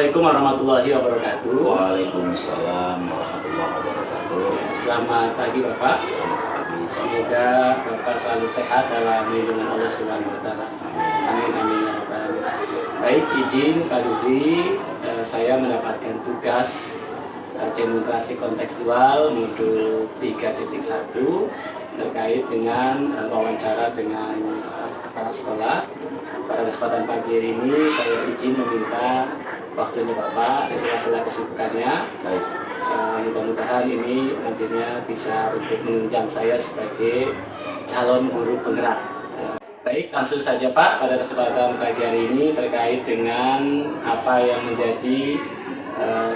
Assalamualaikum warahmatullahi wabarakatuh. Waalaikumsalam warahmatullahi wabarakatuh. Selamat pagi Bapak. Selamat pagi. Semoga Bapak selalu sehat dalam lindungan Allah Subhanahu wa taala. Amin amin ya rabbal alamin. Baik, izin Pak Dudi, saya mendapatkan tugas demonstrasi kontekstual modul 3.1 terkait dengan wawancara dengan kepala sekolah. Pada kesempatan pagi ini saya izin meminta waktunya Bapak di sela-sela kesibukannya. Baik. Mudah-mudahan ini nantinya bisa untuk menunjang saya sebagai calon guru penggerak. Baik, langsung saja Pak, pada kesempatan pagi hari ini terkait dengan apa yang menjadi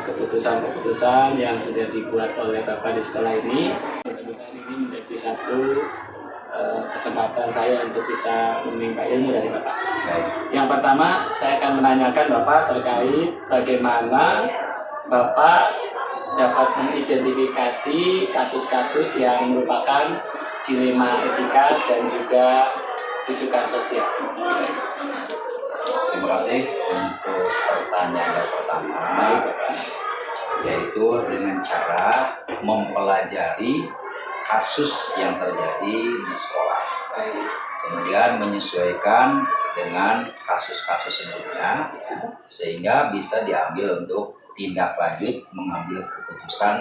keputusan-keputusan yang sudah dibuat oleh Bapak di sekolah ini. Mudah-mudahan ini menjadi satu kesempatan saya untuk bisa meminta ilmu dari Bapak. Yang pertama, saya akan menanyakan Bapak terkait bagaimana Bapak dapat mengidentifikasi kasus-kasus yang merupakan dilema etika dan juga rujukan sosial. Terima kasih untuk pertanyaan yang pertama, yaitu dengan cara mempelajari kasus yang terjadi di sekolah. Kemudian menyesuaikan dengan kasus-kasus sebelumnya sehingga bisa diambil untuk tindak lanjut mengambil keputusan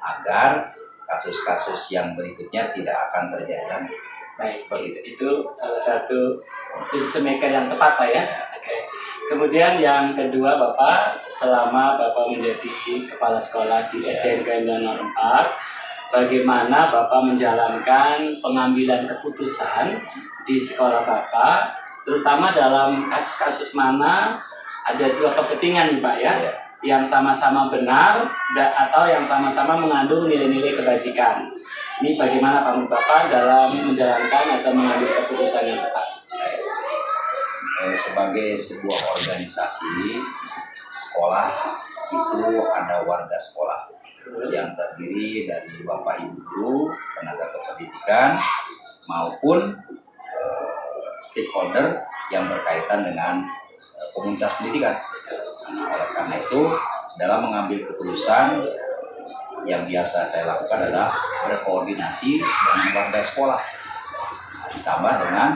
agar kasus-kasus yang berikutnya tidak akan terjadi. Baik, seperti itu salah satu decision maker yang tepat Pak ya. Oke. Kemudian yang kedua Bapak, selama Bapak menjadi kepala sekolah di SDN nomor 4, bagaimana Bapak menjalankan pengambilan keputusan di sekolah Bapak, terutama dalam kasus-kasus mana ada dua kepentingan nih Pak ya, yang sama-sama benar atau yang sama-sama mengandung nilai-nilai kebajikan. Ini bagaimana Pak Bapak dalam menjalankan atau mengambil keputusan yang tepat? Sebagai sebuah organisasi sekolah itu ada warga sekolah yang terdiri dari Bapak Ibu guru, tenaga kependidikan maupun stakeholder yang berkaitan dengan komunitas pendidikan. Nah, oleh karena itu dalam mengambil keputusan yang biasa saya lakukan adalah berkoordinasi dengan warga sekolah, ditambah dengan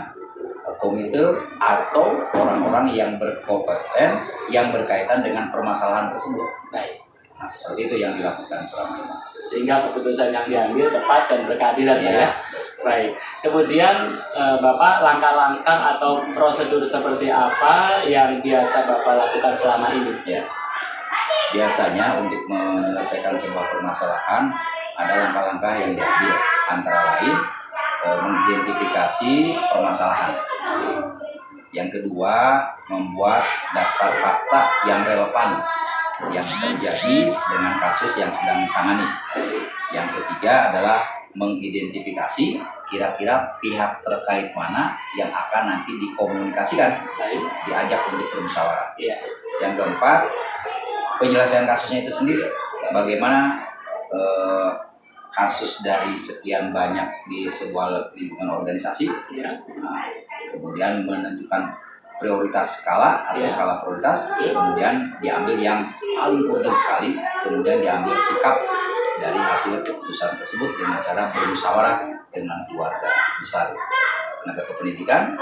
komite atau orang-orang yang berkompeten yang berkaitan dengan permasalahan tersebut. Baik. Nah, seperti itu yang dilakukan selama ini. Sehingga keputusan yang diambil tepat dan berkeadilan ya. Baik. Kemudian Bapak, langkah-langkah atau prosedur seperti apa yang biasa Bapak lakukan selama ini? Ya. Biasanya untuk menyelesaikan sebuah permasalahan ada langkah-langkah yang diambil, antara lain mengidentifikasi permasalahan. Yang kedua, membuat daftar fakta yang relevan yang terjadi dengan kasus yang sedang ditangani. Yang ketiga adalah mengidentifikasi kira-kira pihak terkait mana yang akan nanti dikomunikasikan, diajak untuk bermusyawarah. Yang keempat, penyelesaian kasusnya itu sendiri. Bagaimana kasus dari sekian banyak di sebuah lingkungan organisasi, kemudian menentukan prioritas skala atau skala prioritas, kemudian diambil yang paling penting sekali, kemudian diambil sikap dari hasil keputusan tersebut dengan cara bermusyawarah dengan keluarga besar, tenaga kependidikan,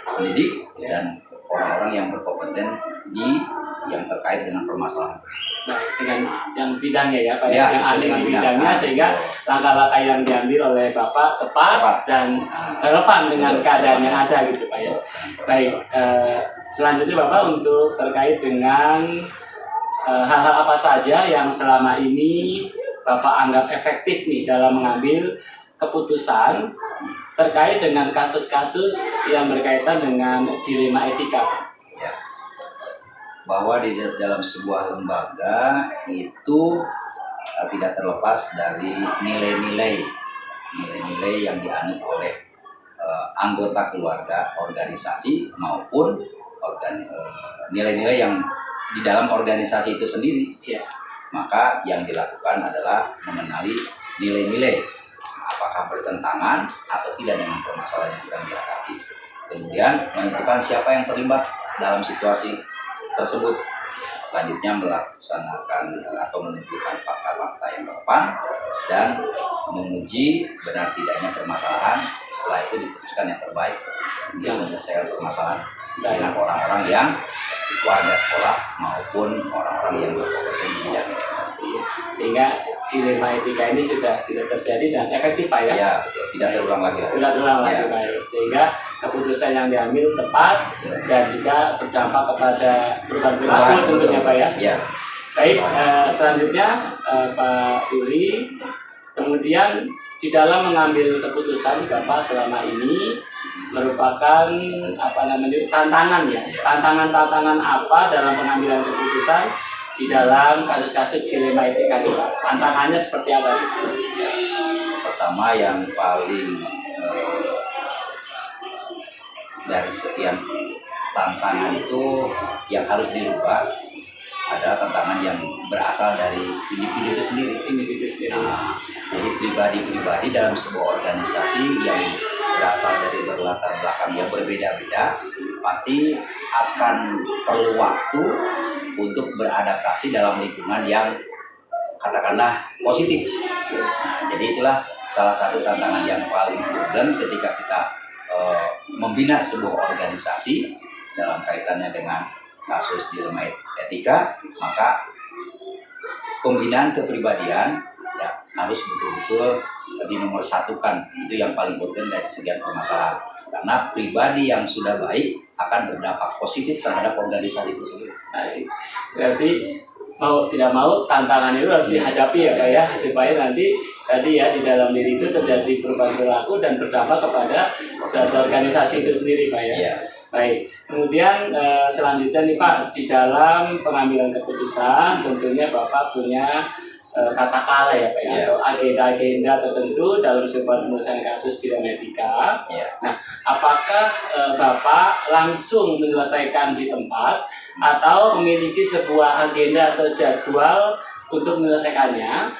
pendidik, dan orang-orang yang berkompeten yang terkait dengan permasalahan tersebut. Baik, dengan yang bidangnya ya Pak ya, yang ahli dengan bidangnya, sehingga langkah-langkah yang diambil oleh Bapak tepat dan relevan dengan keadaan yang ada gitu Pak ya. Baik, selanjutnya Bapak untuk terkait dengan hal-hal apa saja yang selama ini Bapak anggap efektif nih dalam mengambil keputusan terkait dengan kasus-kasus yang berkaitan dengan dilema etika. Bahwa di dalam sebuah lembaga itu tidak terlepas dari nilai-nilai yang dianut oleh anggota keluarga organisasi maupun nilai-nilai yang di dalam organisasi itu sendiri. Maka yang dilakukan adalah mengenali nilai-nilai apakah bertentangan atau tidak dengan permasalahan yang sedang dihadapi. Kemudian menentukan siapa yang terlibat dalam situasi tersebut. selanjutnya melaksanakan atau menunjukkan fakta-fakta yang relevan dan menguji benar tidaknya permasalahan. Setelah itu diputuskan yang terbaik untuk menyelesaikan permasalahan dengan orang-orang yang warga sekolah maupun orang-orang yang berkompeten di bidang itu. Sehingga dilema etika ini sudah tidak terjadi dan efektif Pak ya? Ya betul, tidak terulang lagi. Tidak terulang lagi Pak. Sehingga keputusan yang diambil tepat dan juga berdampak kepada perubahan perilaku tentunya Pak ya? Ya. Baik, selanjutnya Pak Yuri, kemudian di dalam mengambil keputusan Bapak selama ini merupakan tantangan ya? Tantangan apa dalam pengambilan keputusan di dalam kasus-kasus dilema etika ini Pak? Tantangannya seperti apa? Pertama yang paling dari sekian tantangan itu yang harus dirubah adalah tantangan yang berasal dari individu itu sendiri. Nah, jadi pribadi-pribadi dalam sebuah organisasi yang berasal dari berlatar belakang yang berbeda-beda pasti akan perlu waktu untuk beradaptasi dalam lingkungan yang katakanlah positif. Nah, jadi itulah salah satu tantangan yang paling urgent ketika kita membina sebuah organisasi dalam kaitannya dengan kasus dilema etika, maka pembinaan kepribadian ya harus betul-betul dinomorsatukan. Itu yang paling urgent dari sekian permasalahan. Karena pribadi yang sudah baik akan berdampak positif terhadap organisasi itu sendiri. Baik. Berarti mau tidak mau tantangan itu harus dihadapi ya Pak ya, supaya nanti tadi ya di dalam diri itu terjadi perubahan perilaku dan berdampak kepada suatu organisasi itu sendiri Pak ya. Baik, kemudian selanjutnya nih Pak, di dalam pengambilan keputusan tentunya Bapak punya katakanlah ya Pak ya, atau agenda-agenda tertentu dalam sebuah penyelesaian kasus dilema etika. Nah, apakah Bapak langsung menyelesaikan di tempat atau memiliki sebuah agenda atau jadwal untuk menyelesaikannya?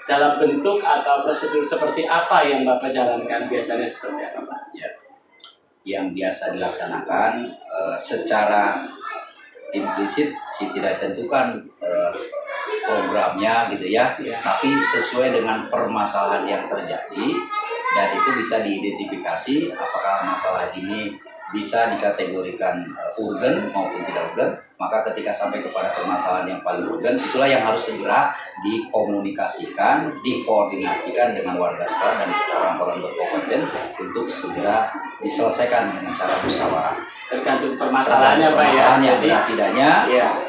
Dalam bentuk atau prosedur seperti apa yang Bapak jalankan biasanya seperti apa Pak? Yang biasa dilaksanakan secara implisit tidak ditentukan programnya gitu ya, tapi sesuai dengan permasalahan yang terjadi dan itu bisa diidentifikasi apakah masalah ini bisa dikategorikan urgen maupun tidak urgen. Maka ketika sampai kepada permasalahan yang paling urgen, itulah yang harus segera dikomunikasikan, dikoordinasikan dengan warga sekolah dan orang-orang berkompeten untuk segera diselesaikan dengan cara musyawarah. Tergantung permasalahannya Pak ya. Permasalahannya berat tidaknya,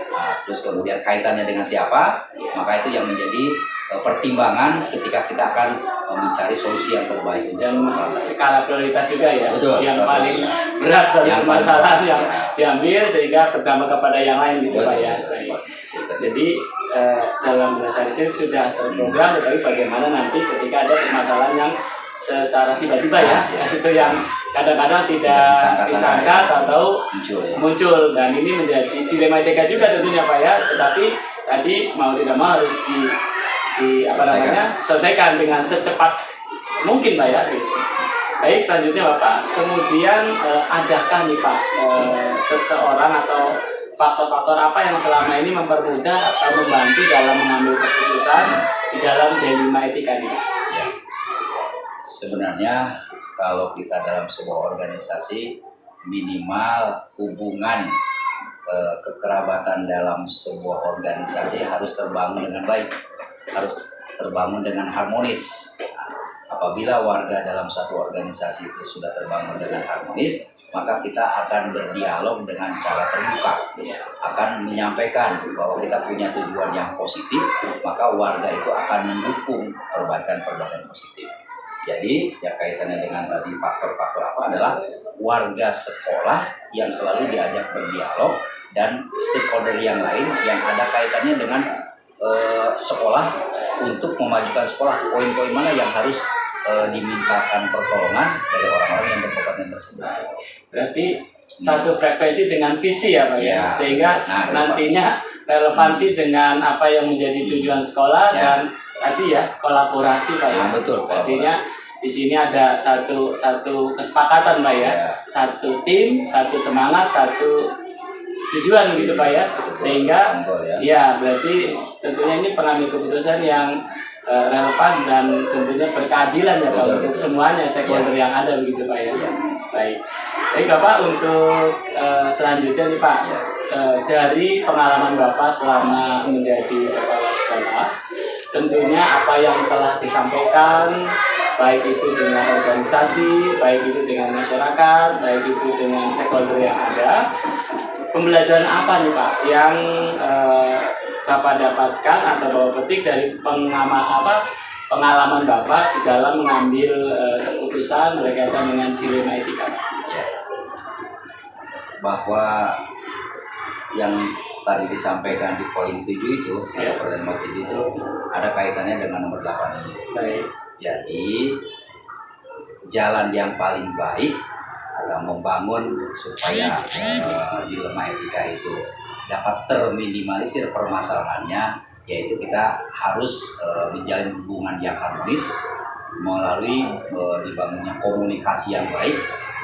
nah, terus kemudian kaitannya dengan siapa, maka itu yang menjadi pertimbangan ketika kita akan mencari solusi yang terbaik dan skala prioritas juga ya. Betul, yang paling berat dari permasalahan yang diambil sehingga berdampak kepada yang lain gitu Pak ya. Jadi dalam organisasi sudah terprogram, tetapi bagaimana nanti ketika ada permasalahan yang secara tiba-tiba ya, itu yang kadang-kadang tidak disangka atau muncul dan ini menjadi dilema etika juga tentunya Pak ya. Tetapi tadi mau tidak mau harus diselesaikan dengan secepat mungkin Pak ya. Baik, selanjutnya Bapak, kemudian adakah nih Pak seseorang atau faktor-faktor apa yang selama ini mempermudah atau membantu dalam mengambil keputusan di dalam dilema etika ini? Sebenarnya kalau kita dalam sebuah organisasi, minimal hubungan kekerabatan dalam sebuah organisasi harus terbangun dengan baik, harus terbangun dengan harmonis. Apabila warga dalam satu organisasi itu sudah terbangun dengan harmonis, maka kita akan berdialog dengan cara terbuka, akan menyampaikan bahwa kita punya tujuan yang positif, maka warga itu akan mendukung perbaikan-perbaikan positif. Jadi, ya kaitannya dengan tadi faktor-faktor apa adalah warga sekolah yang selalu diajak berdialog dan stakeholder yang lain yang ada kaitannya dengan sekolah untuk memajukan sekolah. Poin-poin mana yang harus dimintakan pertolongan dari orang-orang yang berkompeten tersebut. Berarti satu frekuensi dengan visi ya Pak ya, sehingga nantinya relevansi dengan apa yang menjadi tujuan sekolah dan tadi ya kolaborasi Pak ya. Betul. Artinya di sini ada satu kesepakatan Pak ya, satu tim, satu semangat, satu tujuan gitu Pak ya, sehingga Betul, ya. ya berarti tentunya ini pengambil keputusan yang relevan dan tentunya berkeadilan ya Pak Betul, untuk betul. semuanya stakeholder yang ada begitu Pak ya. Baik. Baik Bapak, untuk selanjutnya nih Pak, dari pengalaman Bapak selama menjadi kepala sekolah, tentunya apa yang telah disampaikan, baik itu dengan organisasi, baik itu dengan masyarakat, baik itu dengan stakeholder yang ada, pembelajaran apa nih Pak yang Bapak dapatkan atau Bapak petik dari pengalaman Bapak di dalam mengambil keputusan berkaitan dengan dilema etika Pak? Ya. Bahwa yang tadi disampaikan di poin 7 itu, Ya. atau pertanyaan nomor 7 itu ada kaitannya dengan nomor 8 ini. Baik. Jadi jalan yang paling baik adalah membangun supaya dilema etika itu dapat terminimalisir permasalahannya, yaitu kita harus menjalin hubungan yang harmonis melalui dibangunnya komunikasi yang baik,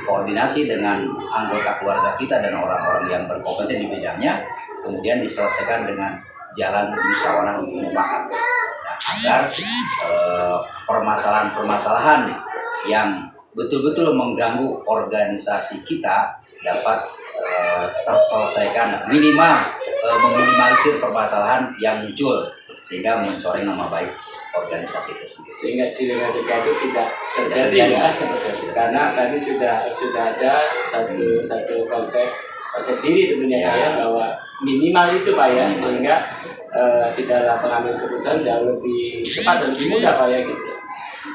koordinasi dengan anggota keluarga kita dan orang-orang yang berkompeten di bidangnya, kemudian diselesaikan dengan jalan musyawarah untuk mufakat, agar permasalahan-permasalahan yang betul-betul mengganggu organisasi kita dapat terselesaikan, minimal meminimalisir permasalahan yang muncul sehingga mencoreng nama baik organisasi itu sendiri. Sehingga dilema etika itu tidak terjadi ya, karena tadi sudah ada satu konsep diri tentunya Pak ya, bahwa minimal itu Pak ya, sehingga di dalam pengambil keputusan jauh lebih cepat dan lebih mudah Pak ya gitu.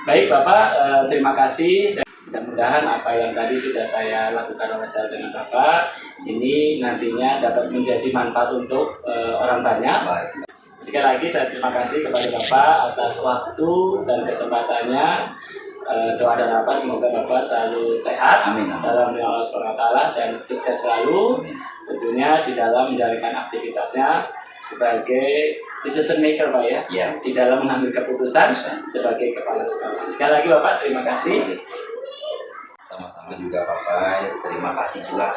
Baik Bapak, terima kasih. Mudah-mudahan apa yang tadi sudah saya lakukan wawancara dengan Bapak ini nantinya dapat menjadi manfaat untuk orang banyak. Baik. Sekali lagi saya terima kasih kepada Bapak atas waktu dan kesempatannya. Doa dan apa semoga Bapak selalu sehat. Amin. Dalam nama Allah SWT dan sukses selalu. Amin. Tentunya di dalam menjalankan aktivitasnya sebagai decision maker Pak ya, Ya. di dalam mengambil keputusan sebagai kepala sekolah. Sekali lagi Bapak terima kasih. Sama-sama juga Bapak, terima kasih juga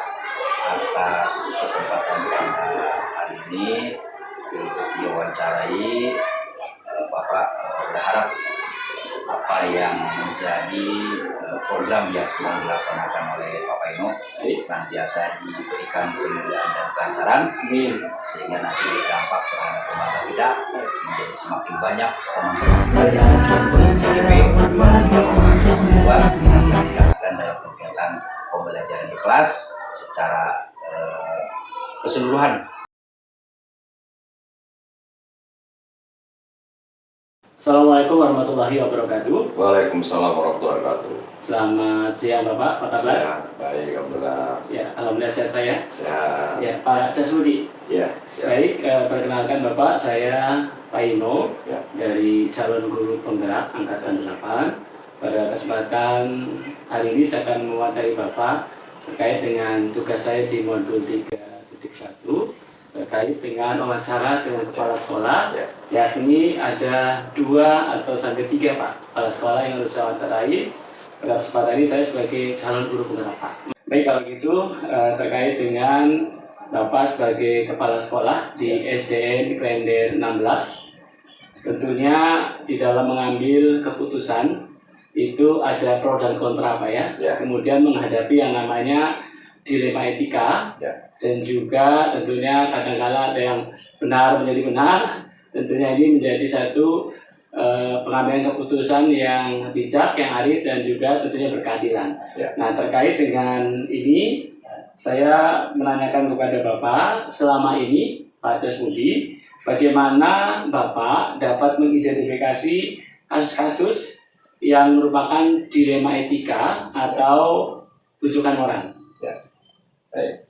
atas kesempatan pada hari ini untuk diwawancarai. Bapak berharap apa yang menjadi program yang sedang dilaksanakan oleh Bapak Eno senantiasa diberikan kemudahan dan kelancaran, sehingga nanti berdampak terhadap lembaga kita menjadi semakin banyak teman-teman yang berCW luas diaplikasikan dalam kegiatan pembelajaran di kelas secara keseluruhan. Assalamualaikum warahmatullahi wabarakatuh. Waalaikumsalam warahmatullahi wabarakatuh. Selamat siang Bapak, apa kabar? Sehat, baik, alhamdulillah. Ya, alhamdulillah sehat Pak ya. Sehat. Ya, Pak Casmudi. Ya, sehat. Baik, perkenalkan Bapak, saya Pak Ino Ya. dari calon guru penggerak angkatan 8. Pada kesempatan hari ini saya akan mewawancarai Bapak terkait dengan tugas saya di modul 3.1 terkait dengan wawancara dengan kepala sekolah, yakni ada 2 atau sampai 3 Pak kepala sekolah yang harus saya wawancarai. Pada kesempatan ini saya sebagai calon guru penggerak Pak. Baik, kalau gitu terkait dengan Bapak sebagai kepala sekolah di SDN Klender 16, tentunya di dalam mengambil keputusan itu ada pro dan kontra Pak ya. Kemudian menghadapi yang namanya dilema etika. Dan juga tentunya kadang-kala ada yang benar menjadi benar. Tentunya ini menjadi satu pengambilan keputusan yang bijak, yang arif, dan juga tentunya berkeadilan. Nah, terkait dengan ini, saya menanyakan kepada Bapak, selama ini Pak Casmudi, bagaimana Bapak dapat mengidentifikasi kasus-kasus yang merupakan dilema etika atau rujukan moral?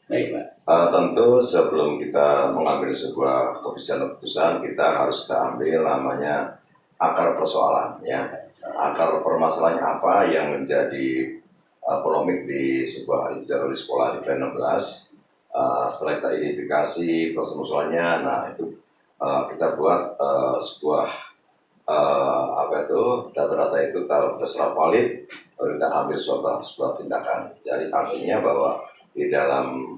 Baik Pak. Tentu sebelum kita mengambil sebuah keputusan, kita harus ambil namanya akar persoalan, ya. Akar permasalahannya apa yang menjadi polemik di sebuah di sekolah di Klender 16. Setelah kita identifikasi permasalahannya, nah itu kita buat sebuah data-data itu kalau sudah valid, baru kita ambil sebuah tindakan. Jadi artinya bahwa di dalam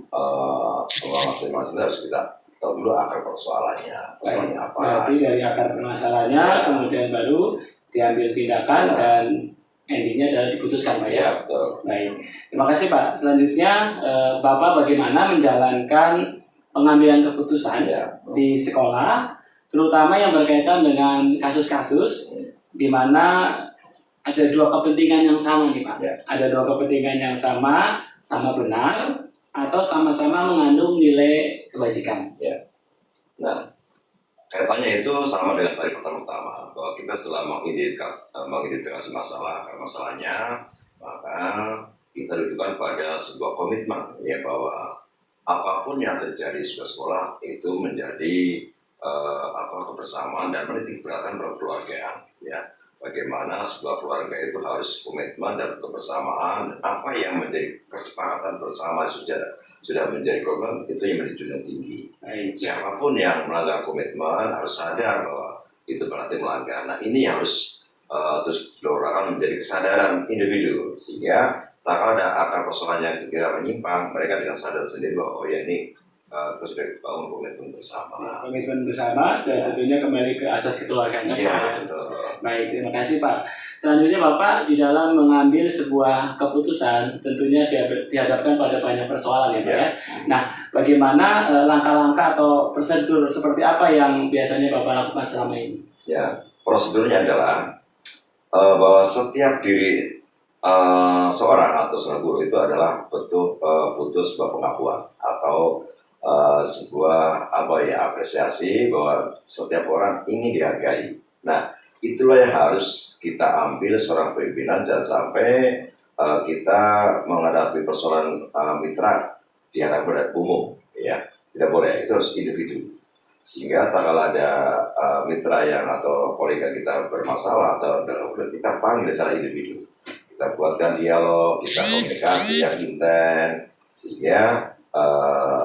pengelolaan masing harus kita tahu dulu akar persoalannya apa. Berarti dari akar permasalahannya, kemudian baru diambil tindakan dan endingnya adalah diputuskan, Pak ya. Betul. Baik, terima kasih Pak. Selanjutnya Bapak bagaimana menjalankan pengambilan keputusan di sekolah, terutama yang berkaitan dengan kasus-kasus di mana ada dua kepentingan yang sama nih Pak. Ada dua kepentingan yang sama benar atau sama-sama mengandung nilai kebajikan. Nah, kaitannya itu sama dengan tadi pertama bahwa kita setelah mengidentifikasi masalahnya, maka kita ditujukan pada sebuah komitmen ya bahwa apapun yang terjadi di sebuah sekolah itu menjadi kebersamaan dan menitik beratkan berkeluargaan ya. Bagaimana sebuah keluarga itu harus komitmen dan kebersamaan, apa yang menjadi kesepakatan bersama sudah menjadi komitmen itu yang menjunjung tinggi. Siapapun yang melanggar komitmen harus sadar bahwa itu berarti melanggar. Nah ini yang harus terus didorakan menjadi kesadaran individu sehingga tak ada akar persoalan yang kira menyimpang, mereka dengan sadar sendiri bahwa ya ini kita sudah bangun komitmen bersama. Komitmen bersama dan tentunya kembali ke asas kekeluargaan. Betul. Baik, terima kasih Pak. Selanjutnya Bapak di dalam mengambil sebuah keputusan tentunya dihadapkan pada banyak persoalan ya Pak ya. Nah, bagaimana langkah-langkah atau prosedur seperti apa yang biasanya Bapak lakukan selama ini? Ya, prosedurnya adalah bahwa setiap diri seorang atau seorang guru itu adalah butuh sebuah pengakuan atau sebuah apresiasi bahwa setiap orang ingin dihargai. Nah, itulah yang harus kita ambil seorang pimpinan, jangan sampai kita menghadapi persoalan mitra di hadapan umum, ya tidak boleh, itu harus individu. Sehingga tak kalau ada mitra yang atau kolega kita bermasalah atau kita panggil secara individu, kita buatkan dialog, kita komunikasi yang intens, sehingga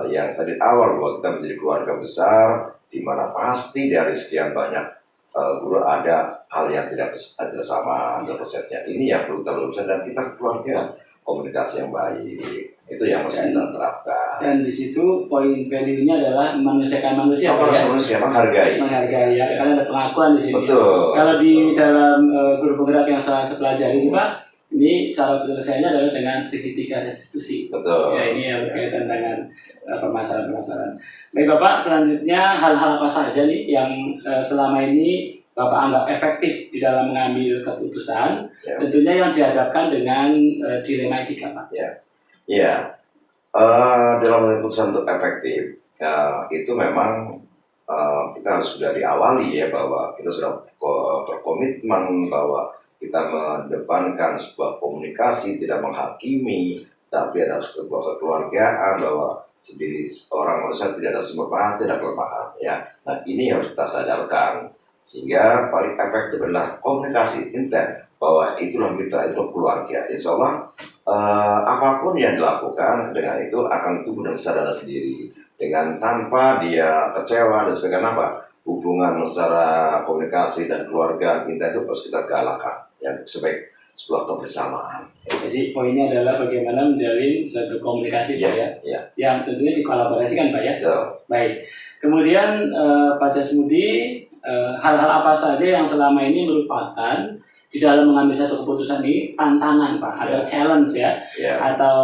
yang tadi awal bahwa kita menjadi keluarga besar, di mana pasti dari sekian banyak guru ada hal yang tidak sama persepsinya. Ini yang perlu kita luruskan dan kita keluarga komunikasi yang baik. Itu yang harus kita terapkan. Dan di situ poin value-nya adalah memanusiakan manusia. Manusia menghargai. Menghargai ya, karena ada pengakuan di sini. Betul. Kalau di dalam guru penggerak yang saya pelajari ini Pak, ini cara penyelesaiannya adalah dengan segitiga restitusi. Betul. Ya, ini yang berkaitan dengan permasalahan-permasalahan. Baik Bapak, selanjutnya hal-hal apa saja nih yang selama ini Bapak anggap efektif di dalam mengambil keputusan, tentunya yang dihadapkan dengan dilema etika Pak. Dalam keputusan untuk efektif, itu memang kita sudah diawali ya bahwa kita sudah berkomitmen bahwa kita mendepankan sebuah komunikasi, tidak menghakimi, tapi ada sebuah kekeluargaan bahwa sendiri orang manusia tidak ada sumber pasti ada kelemahan ya. Nah ini harus kita sadarkan sehingga paling efektif adalah komunikasi intens bahwa itulah mitra, itulah keluarga. Insya Allah apapun yang dilakukan dengan itu akan tumbuh dengan kesadaran sendiri dengan tanpa dia kecewa dan sebagainya hubungan secara komunikasi dan keluarga intens itu harus kita galakkan ya sebagai sebuah kebersamaan. Jadi poinnya adalah bagaimana menjalin suatu komunikasi Pak ya, yang tentunya dikolaborasikan Pak ya. Baik. Kemudian Pak Jasmudi, hal-hal apa saja yang selama ini merupakan di dalam mengambil satu keputusan ini tantangan Pak, ada challenge ya, atau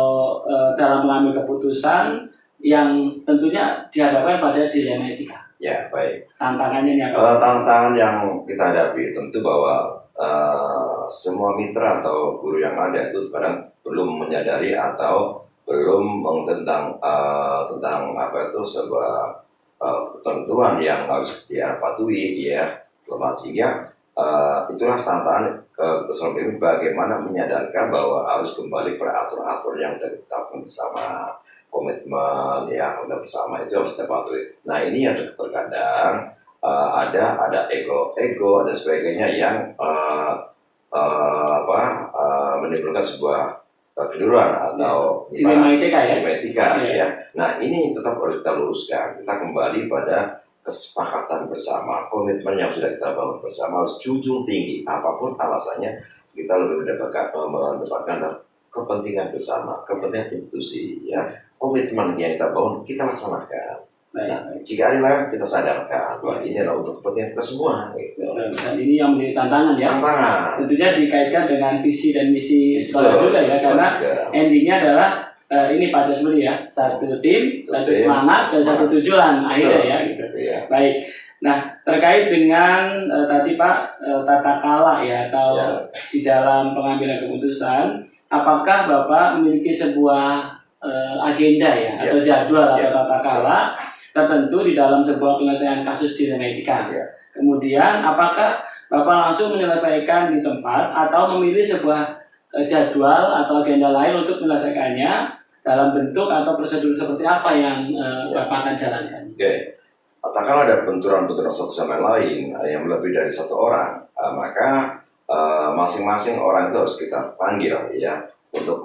dalam mengambil keputusan yang tentunya dihadapkan pada dilema etika. Ya baik. Tantangannya ini apa? Tantangan yang kita hadapi tentu bahwa semua mitra atau guru yang ada itu kadang belum menyadari atau belum tentang sebuah ketentuan yang harus dia patuhi ya, sehingga itulah tantangan keseluruhan ini bagaimana menyadarkan bahwa harus kembali pada aturan-aturan yang sudah ditetapkan bersama, komitmen ya udah bersama itu harus kita patuhi. Nah ini yang terkadang ada ego dan sebagainya yang menimbulkan sebuah kekeliruan atau dilema etika ya. Nah ini tetap harus kita luruskan. Kita kembali pada kesepakatan bersama, komitmen yang sudah kita bangun bersama harus junjung tinggi. Apapun alasannya kita lebih mendapatkan kepentingan bersama, kepentingan institusi ya. komitmen yang kita bangun kita laksanakan. Baik. Nah, jika ada yang kita sadarkan bahwa ini adalah untuk kepentingan kita semua. Gitu. Dan ini yang menjadi tantangan ya. Tantangan. Tentunya dikaitkan dengan visi dan misi sekolah juga ya, karena endingnya adalah ini Pak Jasmudi ya, satu tim, satu semangat dan satu tujuan akhirnya ya gitu. Iya. Baik. Nah, terkait dengan tadi Pak tata kala ya atau di dalam pengambilan keputusan, apakah Bapak memiliki sebuah agenda ya atau jadwal atau tata kala tertentu di dalam sebuah penyelesaian kasus dilema etika? Kemudian apakah Bapak langsung menyelesaikan di tempat atau memilih sebuah jadwal atau agenda lain untuk menyelesaikannya dalam bentuk atau prosedur seperti apa yang Bapak akan jalankan? Oke. Katakanlah ada benturan-benturan satu sama lain yang lebih dari satu orang, maka masing-masing orang itu harus kita panggil ya untuk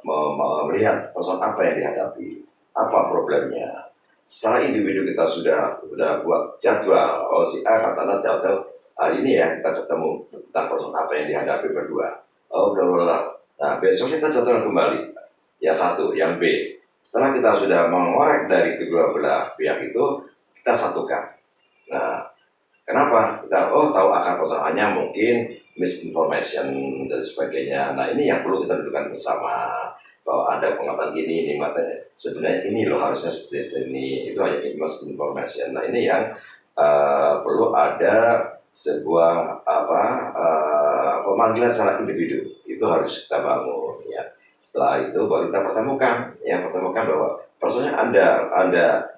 melihat persoalan apa yang dihadapi, apa problemnya. Secara individu kita sudah buat jadwal. Oh si A katanya jadwal hari ini ya kita ketemu tentang persoalan apa yang dihadapi berdua. Oh udah. Nah besok kita jadwal kembali. Yang satu, yang B. Setelah kita sudah mengorek dari kedua belah pihak itu, kita satukan. Nah, kenapa? Kita tahu akar persoalannya mungkin misinformation dan sebagainya. Nah ini yang perlu kita dudukkan bersama. Bahwa ada pengetahuan gini, ini matanya sebenarnya ini loh harusnya seperti ini. Itu hanya misinformation. Nah ini yang perlu ada sebuah pemanggilan secara individu. Itu harus kita bangun ya. Setelah itu baru kita pertemukan bahwa persoalannya Anda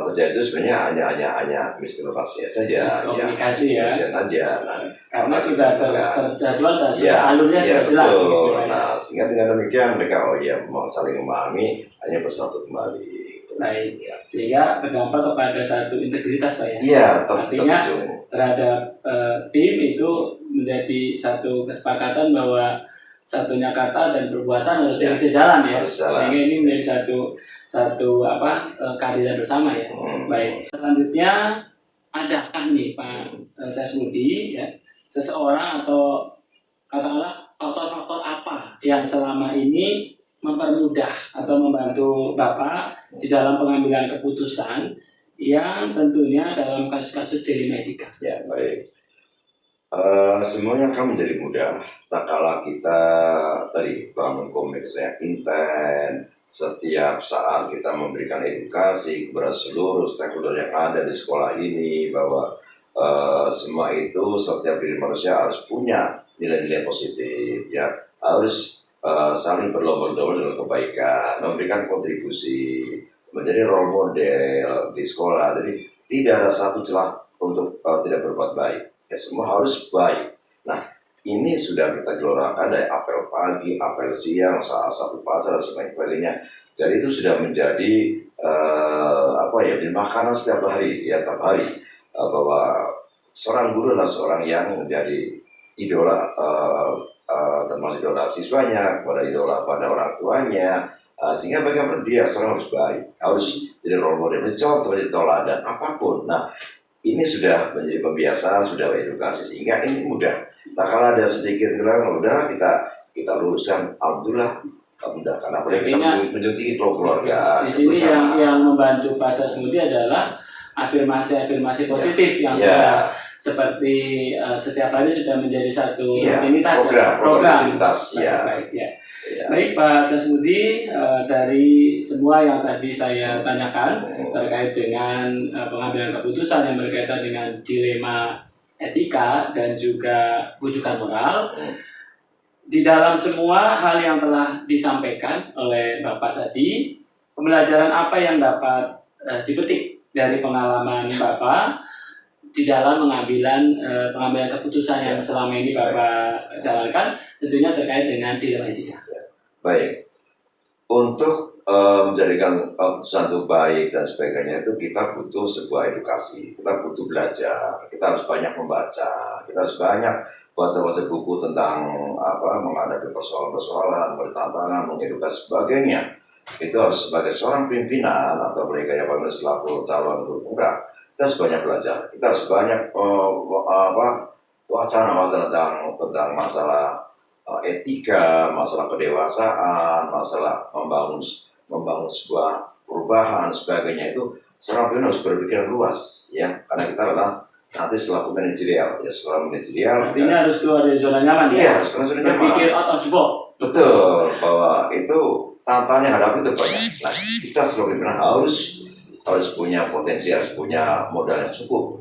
terjadi itu sebenarnya hanya miskomunikasi saja, miskomunikasi ya. Aja. Nah, karena sudah terjadwal dan sudah alurnya sudah jelas. Gitu, nah, sehingga dengan demikian mereka mau saling memahami, hanya bersatu kembali. Baik, sehingga berdampak kepada satu integritas Pak ya. Iya, artinya terhadap tim itu menjadi satu kesepakatan bahwa satunya kata dan perbuatan harus sejalan ya. Sehingga ini menjadi satu keadilan bersama ya. Baik. Selanjutnya adakah nih Pak Jasmudi ya seseorang atau katakanlah faktor-faktor apa yang selama ini mempermudah atau membantu Bapak di dalam pengambilan keputusan yang tentunya dalam kasus-kasus dilema etika? Ya, baik. Semuanya akan menjadi mudah tak kala kita tadi bangun komunikasi yang intens. Setiap saat kita memberikan edukasi kepada seluruh stakeholder yang ada di sekolah ini bahwa semua itu setiap diri manusia harus punya nilai-nilai positif ya, harus saling berlomba-lomba dengan kebaikan, memberikan kontribusi, menjadi role model di sekolah. Jadi tidak ada satu celah untuk tidak berbuat baik. Ya, semua harus baik. Nah, ini sudah kita gelorakan dari apel pagi, apel siang, saat satu pasar dan sebagainya. Jadi itu sudah menjadi jadi makanan setiap hari bahwa seorang guru adalah seorang yang menjadi idola termasuk idola siswanya, kepada idola pada orang tuanya, sehingga bagaimana dia seorang harus baik, harus jadi role model, mencontoh, menjadi teladan apapun. Nah, ini sudah menjadi pembiasaan, sudah edukasi sehingga ini mudah. Tak kalau ada sedikit bilang udah kita luruskan, alhamdulillah mudah karena boleh kita menjunjung tinggi keluarga. Di sini yang membantu Pak Jasmudi adalah afirmasi positif yang sudah seperti setiap hari sudah menjadi satu rutinitas program. Baik ya. Baik Pak Jasmudi, dari semua yang tadi saya tanyakan terkait dengan pengambilan keputusan yang berkaitan dengan dilema etika dan juga bujukan moral, di dalam semua hal yang telah disampaikan oleh Bapak tadi, pembelajaran apa yang dapat dipetik dari pengalaman Bapak di dalam pengambilan keputusan yang selama ini Bapak jalankan, tentunya terkait dengan dilema etika? Baik, untuk menjadikan keputusan itu baik dan sebagainya itu kita butuh sebuah edukasi, kita butuh belajar, kita harus banyak membaca, kita harus banyak baca buku tentang menghadapi persoalan-persoalan, bertantangan, mengedukasi sebagainya. Itu harus sebagai seorang pimpinan atau mereka yang selaku calon guru kita harus banyak belajar, kita harus banyak wacana tentang masalah etika, masalah kedewasaan, masalah membangun sebuah perubahan sebagainya itu seorang pemimpin harus berpikir luas ya, karena kita adalah nanti selaku manajerial ya, seorang manajerial artinya harus keluar dari zona nyaman iya, ya, harus keluar zona nyaman. berpikir out of the box. Betul, bahwa itu tantangan yang hadapi itu banyak. Nah, kita sebagai pimpinan harus punya potensi, harus punya modal yang cukup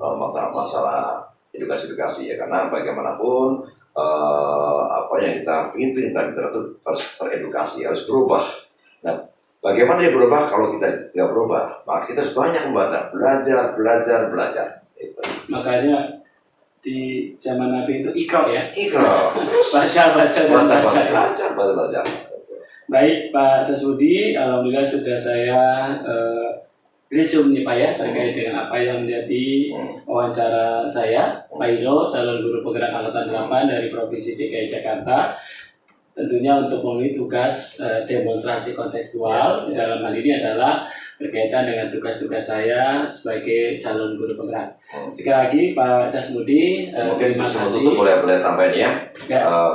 masalah edukasi ya, karena bagaimanapun apa yang kita pimpin itu harus teredukasi, harus berubah. Nah, bagaimana dia berubah kalau kita nggak berubah? Maka kita harus banyak membaca, belajar. Itu. Makanya di zaman Nabi itu ikro ya. Ikro. Belajar. Baik Pak Jasmudi, alhamdulillah sudah saya resume nih Pak ya, terkait dengan apa yang menjadi wawancara saya, Pak Ino, calon guru penggerak angkatan 8 dari Provinsi DKI Jakarta. Tentunya untuk memenuhi tugas demonstrasi kontekstual, dalam hal ini adalah berkaitan dengan tugas-tugas saya sebagai calon guru penggerak. Sekali lagi Pak Jasmudi, mungkin terima kasih. itu boleh tambahin ya,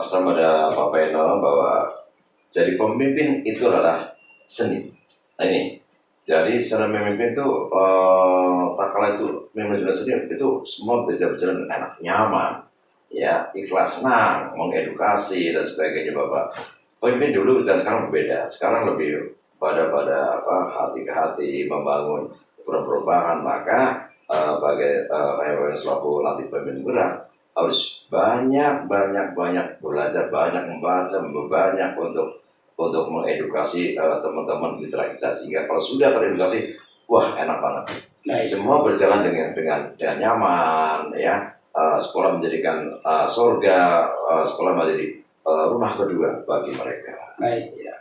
sama ada Pak Peno, bahwa jadi pemimpin itu adalah seni. Nah ini, jadi seorang pemimpin itu tak kalah itu manajemen seni itu semua berjalan dengan enak, nyaman, ya, ikhlas, senang, mengedukasi dan sebagainya. Bapak pemimpin dulu dan sekarang berbeda. Sekarang lebih pada hati ke hati, membangun perubahan. Maka selaku nanti pemimpin berat harus banyak belajar, banyak membaca, banyak untuk mengedukasi teman-teman mitra kita, sehingga kalau sudah teredukasi, wah enak banget. Semua berjalan dengan nyaman ya. Sekolah menjadikan surga, sekolah menjadi rumah kedua bagi mereka. Baik. Ya.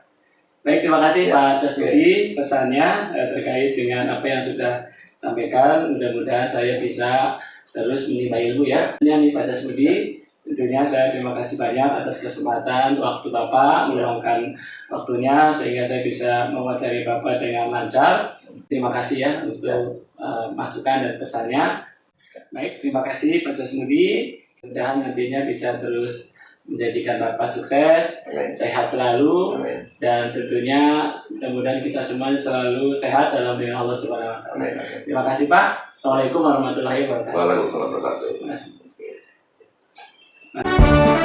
Baik, terima kasih Ya. Pak Jasmudi pesannya terkait dengan apa yang sudah sampaikan. Mudah-mudahan saya bisa terus menimba ilmu ya. Ini Pak Jasmudi, tentunya saya terima kasih banyak atas kesempatan waktu Bapak meluangkan waktunya sehingga saya bisa mewawancari Bapak dengan lancar. Terima kasih ya untuk masukan dan pesannya. Baik, terima kasih Pak Jasmudi. Mudah-mudahan nantinya bisa terus menjadikan Bapak sukses, sehat selalu, dan tentunya mudah-mudahan kita semua selalu sehat dalam lindungan Allah Subhanahu wa Ta'ala. Terima kasih Pak. Assalamualaikum warahmatullahi wabarakatuh. Waalaikumsalam warahmatullahi wabarakatuh. Terima kasih.